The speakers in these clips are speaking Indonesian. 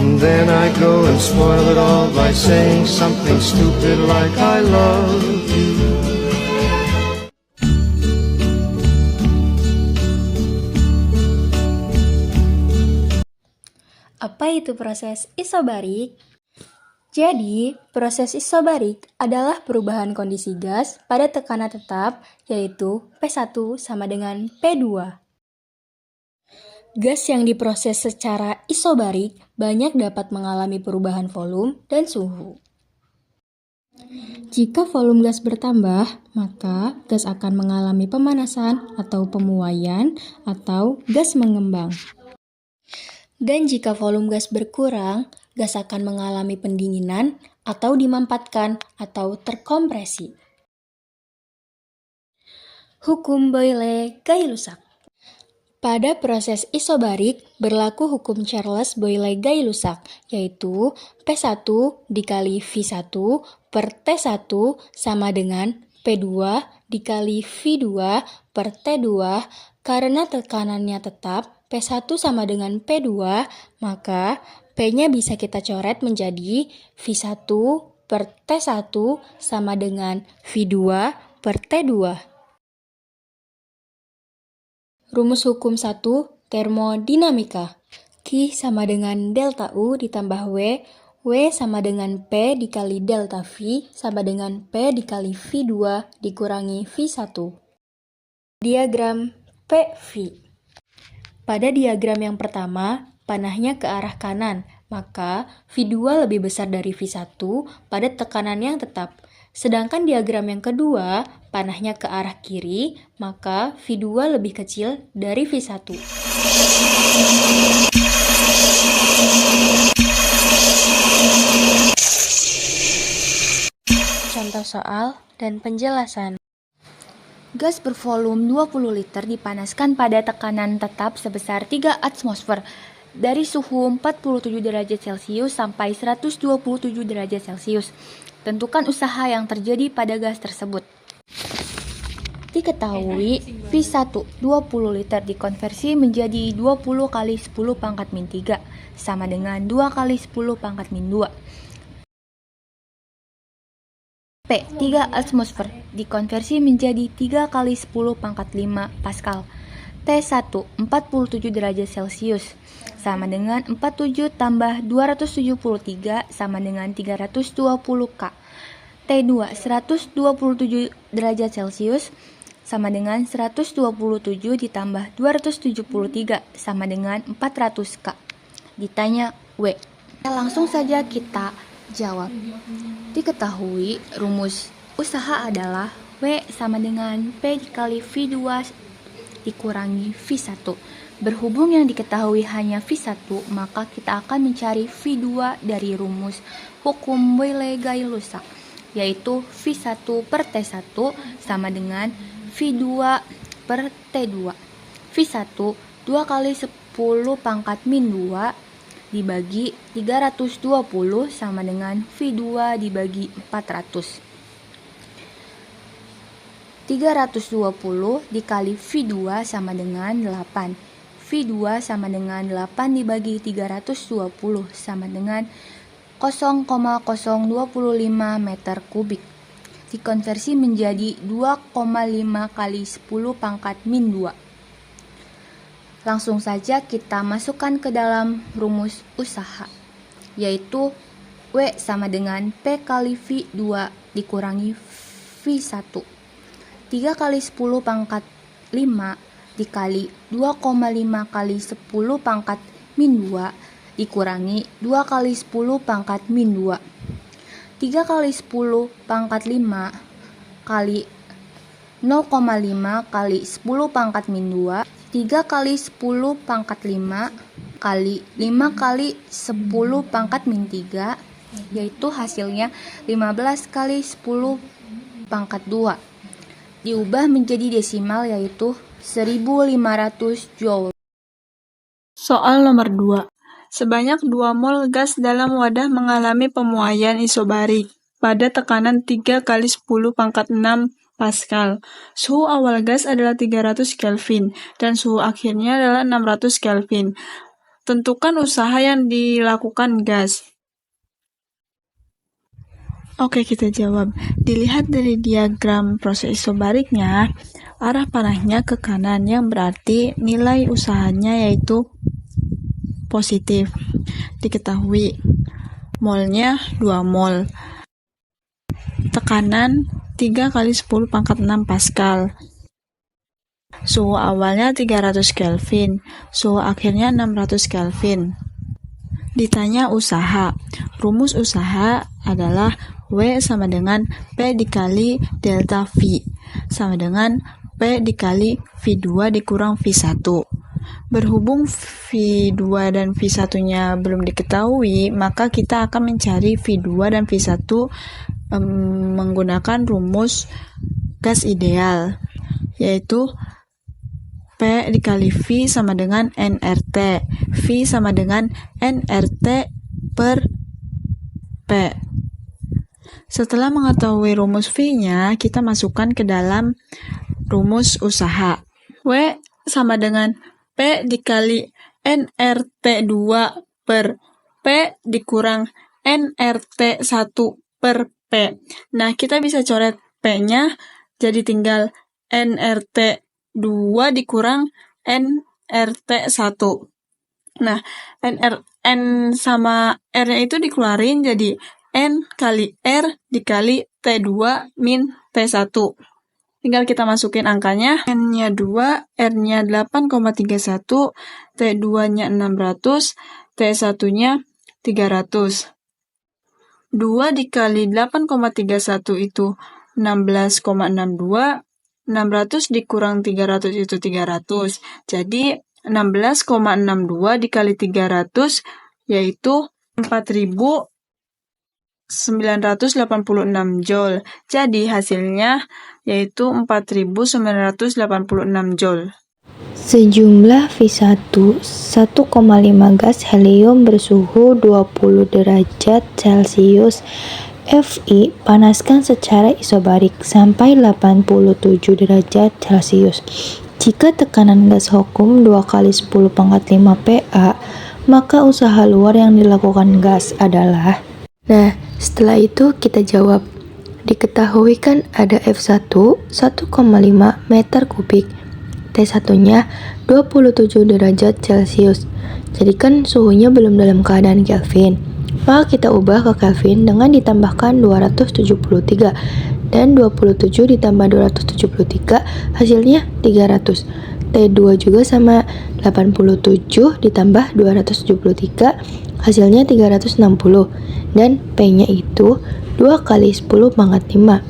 And then I go and spoil it all by saying something stupid like I love you. Apa itu proses isobarik? Jadi, proses isobarik adalah perubahan kondisi gas pada tekanan tetap, yaitu P1 sama dengan P2. Gas yang diproses secara isobarik banyak dapat mengalami perubahan volume dan suhu. Jika volume gas bertambah, maka gas akan mengalami pemanasan atau pemuaian atau gas mengembang. Dan jika volume gas berkurang, gas akan mengalami pendinginan atau dimampatkan atau terkompresi. Hukum Boyle-Gay-Lussac. Pada proses isobarik berlaku hukum Charles Boyle-Gay-Lussac, yaitu P1 dikali V1 per T1 sama dengan P2 dikali V2 per T2. Karena tekanannya tetap P1 sama dengan P2, maka P-nya bisa kita coret menjadi V1 per T1 sama dengan V2 per T2. Rumus hukum 1 termodinamika. Q sama dengan delta U ditambah W. W sama dengan P dikali delta V sama dengan P dikali V2 dikurangi V1. Diagram PV. Pada diagram yang pertama, panahnya ke arah kanan, maka V2 lebih besar dari V1 pada tekanan yang tetap. Sedangkan diagram yang kedua, panahnya ke arah kiri, maka V2 lebih kecil dari V1. Contoh soal dan penjelasan. Gas bervolume 20 liter dipanaskan pada tekanan tetap sebesar 3 atmosfer dari suhu 47 derajat Celcius sampai 127 derajat Celcius. Tentukan usaha yang terjadi pada gas tersebut. Diketahui V1 20 liter dikonversi menjadi 20 kali 10 pangkat min 3 sama dengan 2 kali 10 pangkat min 2. P 3 atmosfer dikonversi menjadi 3 kali 10 pangkat 5 Pascal. T1 47 derajat Celcius sama dengan 47 tambah 273 sama dengan 320 K. T2 127 derajat Celcius sama dengan 127 ditambah 273 sama dengan 400 K. Ditanya W. Langsung saja kita jawab. Diketahui rumus usaha adalah W sama dengan P dikali V2 dikurangi V1. Berhubung yang diketahui hanya V1, maka kita akan mencari V2 dari rumus hukum Boyle-Gay-Lussac, yaitu V1 per T1 sama dengan V2 per T2. V1 2 kali 10 pangkat min 2 dibagi 320 sama dengan V2 dibagi 400. 320 dikali V2 sama dengan 8. V2 sama dengan 8 dibagi 320 sama dengan 0,025 meter kubik. Dikonversi menjadi 2,5 kali 10 pangkat min 2. Langsung saja kita masukkan ke dalam rumus usaha, yaitu W sama dengan P kali V2 dikurangi V1. 3 kali 10 pangkat 5 dikali 2,5 kali 10 pangkat min 2 dikurangi 2 kali 10 pangkat min 2. 3 kali 10 pangkat 5 kali 0,5 kali 10 pangkat min 2. 3 kali 10 pangkat 5 kali 5 kali 10 pangkat min 3, yaitu hasilnya 15 kali 10 pangkat 2. Diubah menjadi desimal, yaitu 1500 Joule. Soal nomor 2. Sebanyak 2 mol gas dalam wadah mengalami pemuaian isobarik pada tekanan 3 kali 10 pangkat 6 Pascal. Suhu awal gas adalah 300 Kelvin dan suhu akhirnya adalah 600 Kelvin. Tentukan usaha yang dilakukan gas. Oke, kita jawab. Dilihat dari diagram proses isobariknya, arah panahnya ke kanan, yang berarti nilai usahanya yaitu positif. Diketahui molnya 2 mol. Tekanan 3 kali 10 pangkat 6 Pascal. Suhu awalnya 300 Kelvin, suhu akhirnya 600 Kelvin. Ditanya usaha. Rumus usaha adalah W sama dengan P dikali delta V, sama dengan P dikali V2 dikurang V1. Berhubung V2 dan V1-nya belum diketahui, maka kita akan mencari V2 dan V1 menggunakan rumus gas ideal, yaitu P dikali V sama dengan nRT. V sama dengan nRT per P. Setelah mengetahui rumus V-nya, kita masukkan ke dalam rumus usaha. W sama dengan P dikali nRT2 per P dikurang nRT1 per P. Nah, kita bisa coret P-nya, jadi tinggal nRT2 dikurang nRT1. Nah, N sama R-nya itu dikeluarin jadi N kali R dikali T2 min T1. Tinggal kita masukin angkanya. N-nya 2, R-nya 8,31, T2-nya 600, T1-nya 300. 2 dikali 8,31 itu 16,62. 600 dikurang 300 itu 300. Jadi 16,62 dikali 300 yaitu 4.986 joule. Jadi hasilnya yaitu 4.986 joule. Sejumlah V1 1,5 gas helium bersuhu 20 derajat Celcius Fi panaskan secara isobarik sampai 87 derajat Celcius. Jika tekanan gas vakum 2 kali 10 pangkat 5 Pa, maka usaha luar yang dilakukan gas adalah. Nah, setelah itu kita jawab. Diketahui kan ada F1 1,5 meter kubik, T1-nya 27 derajat Celcius. Jadi kan suhunya belum dalam keadaan Kelvin. Maka kita ubah ke Kelvin dengan ditambahkan 273 dan 27 ditambah 273 hasilnya 300. T2 juga sama 87 ditambah 273 hasilnya 360 dan P-nya itu 2 kali 10 pangkat 5.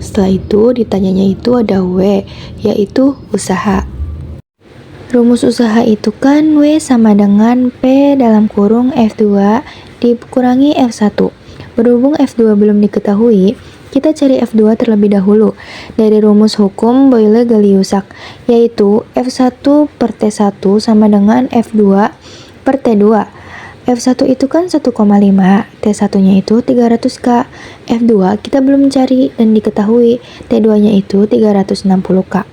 Setelah itu ditanyanya itu ada W, yaitu usaha. Rumus usaha itu kan W sama dengan P dalam kurung F2 dikurangi F1. Berhubung F2 belum diketahui, kita cari F2 terlebih dahulu dari rumus hukum Boyle-Galiusak, yaitu F1 per T1 sama dengan F2 per T2. F1 itu kan 1,5, T1-nya itu 300K. F2 kita belum cari dan diketahui, T2-nya itu 360K.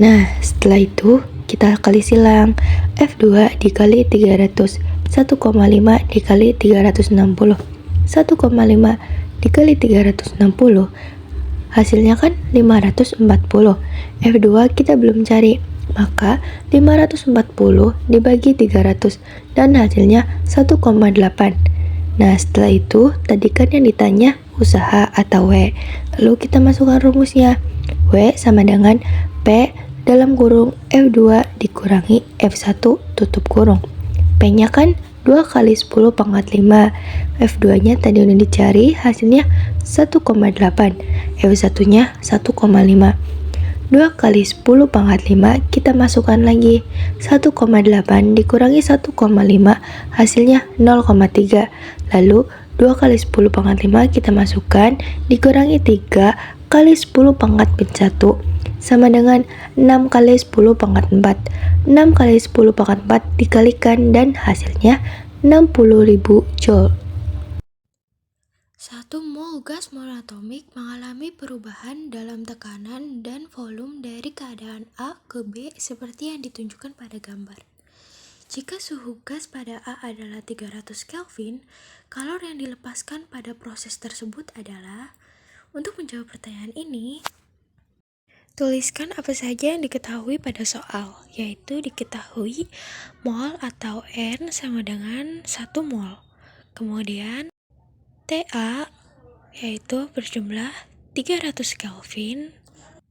Nah, setelah itu kita kali silang. F2 dikali 300, 1,5 dikali 360. 1,5 dikali 360 hasilnya kan 540. F2 kita belum cari, maka 540 dibagi 300 dan hasilnya 1,8. Nah, setelah itu tadi kan yang ditanya usaha atau W, lalu kita masukkan rumusnya. W sama dengan P dalam kurung F2 dikurangi F1 tutup kurung. P-nya kan 2 kali 10 pangkat 5. F2-nya tadi udah dicari, hasilnya 1,8. F1-nya 1,5. 2 kali 10 pangkat 5 kita masukkan lagi. 1,8 dikurangi 1,5 hasilnya 0,3. Lalu 2 kali 10 pangkat 5 kita masukkan dikurangi 3 kali 10 pangkat 1 sama dengan 6 kali 10 pangkat 4. 6 kali 10 pangkat 4 dikalikan dan hasilnya 60.000 joule. 1 mol gas monoatomik mengalami perubahan dalam tekanan dan volume dari keadaan A ke B seperti yang ditunjukkan pada gambar. Jika suhu gas pada A adalah 300 Kelvin, kalor yang dilepaskan pada proses tersebut adalah. Untuk menjawab pertanyaan ini, tuliskan apa saja yang diketahui pada soal, yaitu diketahui mol atau N sama dengan 1 mol. Kemudian TA yaitu berjumlah 300 Kelvin,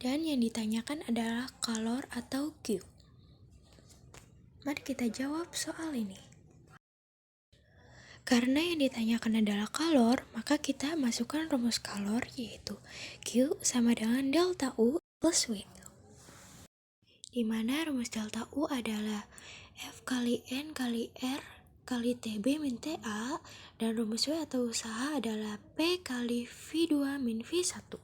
dan yang ditanyakan adalah kalor atau Q. Mari kita jawab soal ini. Karena yang ditanyakan adalah kalor, maka kita masukkan rumus kalor, yaitu Q sama dengan delta U plus W. Di mana rumus delta U adalah F kali N kali R kali TB min TA, dan rumus W atau usaha adalah P kali V2 min V1.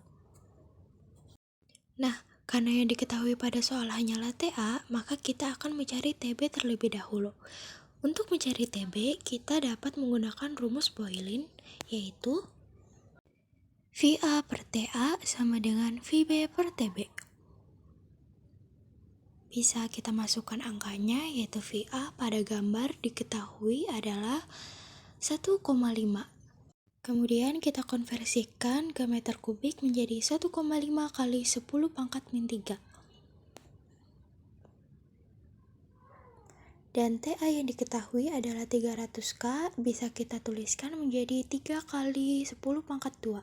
Nah, karena yang diketahui pada soal hanyalah TA, maka kita akan mencari TB terlebih dahulu. Untuk mencari TB, kita dapat menggunakan rumus Boylin, yaitu VA per TA sama dengan VB per TB. Bisa kita masukkan angkanya, yaitu VA pada gambar diketahui adalah 1,5. Kemudian kita konversikan ke meter kubik menjadi 1,5 kali 10 pangkat min 3. Dan TA yang diketahui adalah 300K, bisa kita tuliskan menjadi 3 kali 10 pangkat 2.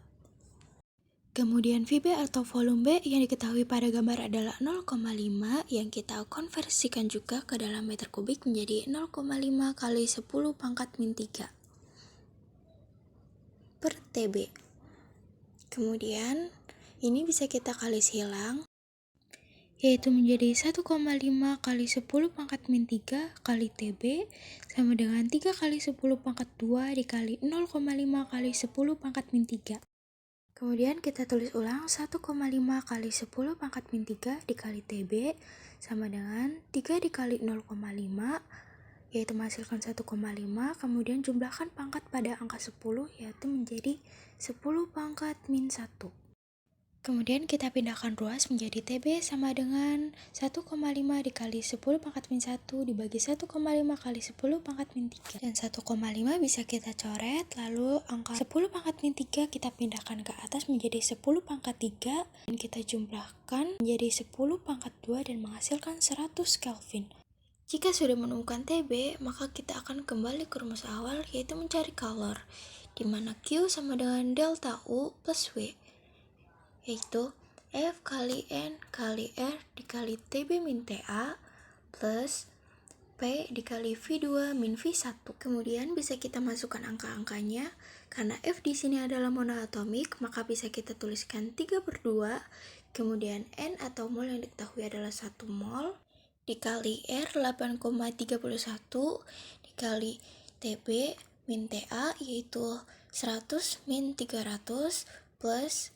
Kemudian VB atau volume B yang diketahui pada gambar adalah 0,5, yang kita konversikan juga ke dalam meter kubik menjadi 0,5 kali 10 pangkat min 3 per TB. Kemudian ini bisa kita kali silang, yaitu menjadi 1,5 kali 10 pangkat min 3 kali TB sama dengan 3 kali 10 pangkat 2 dikali 0,5 kali 10 pangkat min 3. Kemudian kita tulis ulang 1,5 kali 10 pangkat min 3 dikali TB sama dengan 3 dikali 0,5, yaitu menghasilkan 1,5, kemudian jumlahkan pangkat pada angka 10, yaitu menjadi 10 pangkat min 1. Kemudian kita pindahkan ruas menjadi TB sama dengan 1,5 dikali 10 pangkat min 1 dibagi 1,5 kali 10 pangkat min 3. Dan 1,5 bisa kita coret, lalu angka 10 pangkat min 3 kita pindahkan ke atas menjadi 10 pangkat 3, dan kita jumlahkan menjadi 10 pangkat 2 dan menghasilkan 100 Kelvin. Jika sudah menemukan TB, maka kita akan kembali ke rumus awal, yaitu mencari kalor, di mana Q sama dengan delta U plus W, yaitu F kali N kali R dikali TB min TA plus P dikali V2 min V1. Kemudian bisa kita masukkan angka-angkanya. Karena F di sini adalah monoatomik, maka bisa kita tuliskan 3/2. Kemudian N atau mol yang diketahui adalah 1 mol dikali R 8,31 dikali TB min TA, yaitu 100 min 300 plus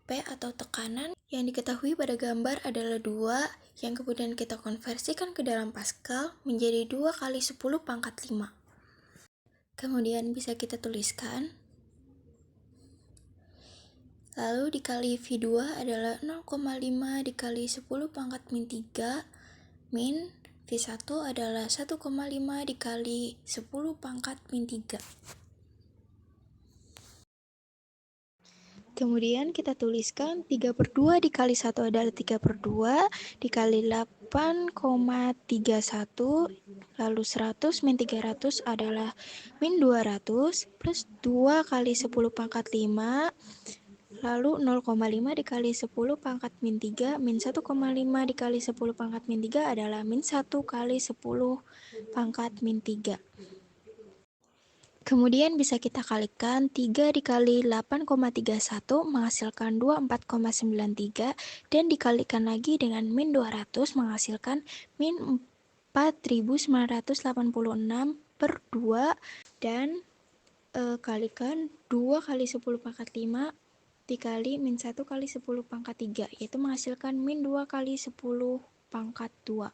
P atau tekanan yang diketahui pada gambar adalah 2, yang kemudian kita konversikan ke dalam Pascal menjadi 2 kali 10 pangkat 5. Kemudian bisa kita tuliskan, lalu dikali V2 adalah 0,5 dikali 10 pangkat min 3 min V1 adalah 1,5 dikali 10 pangkat min 3. Kemudian kita tuliskan 3/2 dikali 1 adalah 3/2 dikali 8,31, lalu 100 min 300 adalah min 200 plus 2 kali 10 pangkat 5, lalu 0,5 dikali 10 pangkat min 3 min 1,5 dikali 10 pangkat min 3 adalah min 1 kali 10 pangkat min 3. Kemudian bisa kita kalikan 3 dikali 8,31 menghasilkan 24,93, dan dikalikan lagi dengan min 200 menghasilkan min 4.986 per 2, dan kalikan 2 kali 10 pangkat 5 dikali min 1 kali 10 pangkat 3, yaitu menghasilkan min 2 kali 10 pangkat 2.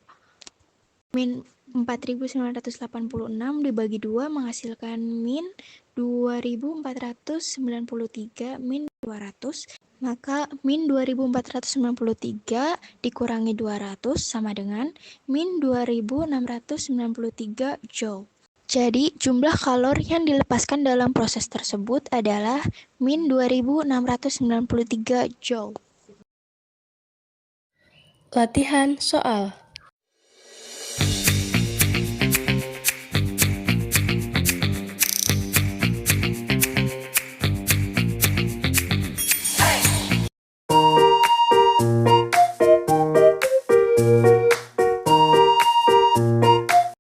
Min 4.986 dibagi 2 menghasilkan min 2.493 min 200. Maka min 2493 dikurangi 200 sama dengan min 2693 joule. Jadi jumlah kalori yang dilepaskan dalam proses tersebut adalah min 2693 joule. Latihan soal.